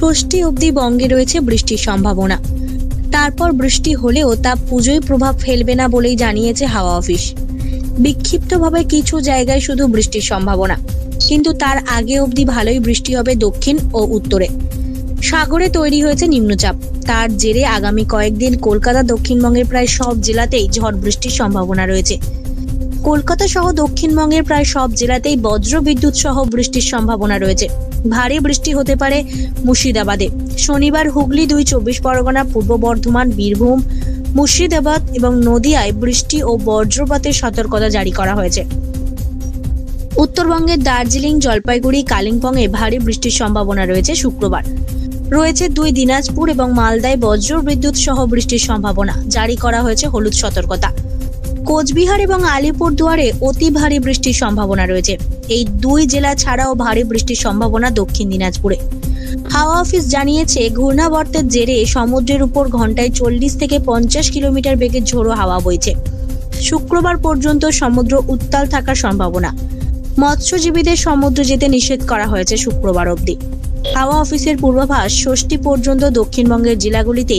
ষষ্ঠী অবধি বঙ্গে রয়েছে বৃষ্টির সম্ভাবনা। তারপর বৃষ্টি হলেও তা পুজোয় প্রভাব ফেলবে না বলেই জানিয়েছে হাওয়া অফিস। বিক্ষিপ্তভাবে কিছু জায়গায় শুধু বৃষ্টির সম্ভাবনা, কিন্তু তার আগে অবধি ভালোই বৃষ্টি হবে দক্ষিণ ও উত্তরে। সাগরে তৈরি হয়েছে নিম্নচাপ, তার জেরে আগামী কয়েকদিন কলকাতা দক্ষিণবঙ্গের প্রায় সব জেলাতেই ঝড় বৃষ্টির সম্ভাবনা রয়েছে। কলকাতা সহ দক্ষিণবঙ্গের প্রায় সব জেলাতেই বজ্র বিদ্যুৎ সহ বৃষ্টির সম্ভাবনা রয়েছে। ভারী বৃষ্টি হতে পারে মুর্শিদাবাদে। শনিবার হুগলি, 2 চব্বিশ পরগনা, পূর্ব বর্ধমান, বীরভূম, মুর্শিদাবাদ এবং নদিয়ায় বৃষ্টি ও বজ্রপাতের সতর্কতা জারি করা হয়েছে। উত্তরবঙ্গের দার্জিলিং, জলপাইগুড়ি, কালিম্পংয়ে ভারী বৃষ্টির সম্ভাবনা রয়েছে শুক্রবার। রয়েছে 2 দিনাজপুর এবং মালদায় বজ্র বিদ্যুৎ সহ বৃষ্টির সম্ভাবনা, জারি করা হয়েছে হলুদ সতর্কতা। কোচবিহার এবং আলিপুরদুয়ারে অতি ভারী বৃষ্টির সম্ভাবনা রয়েছে। এই 2 জেলা ছাড়াও ভারী বৃষ্টির সম্ভাবনা দক্ষিণ দিনাজপুরে। হাওয়া অফিস জানিয়েছে, ঘূর্ণাবর্তের জেরে সমুদ্রের উপর ঘন্টায় 40 থেকে 50 কিলোমিটার বেগে ঝোড়ো হাওয়া বইছে। শুক্রবার পর্যন্ত সমুদ্র উত্তাল থাকার সম্ভাবনা। মৎস্যজীবীদের সমুদ্রে যেতে নিষেধ করা হয়েছে শুক্রবার অবধি। হাওয়া অফিসের পূর্বাভাস, ষষ্ঠী পর্যন্ত দক্ষিণবঙ্গের জেলাগুলিতে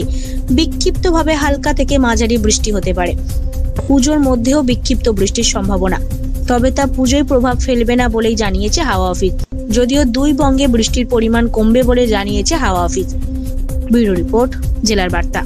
বিক্ষিপ্তভাবে হালকা থেকে মাঝারি বৃষ্টি হতে পারে। পুজোর মধ্যেও বিক্ষিপ্ত বৃষ্টির সম্ভাবনা, তবে তা পুজোয় প্রভাব ফেলবে না বলেই জানিয়েছে হাওয়া অফিস। যদিও 2 বঙ্গে বৃষ্টির পরিমাণ কমবে বলে জানিয়েছে হাওয়া অফিস। ব্যুরো রিপোর্ট, জেলার বার্তা।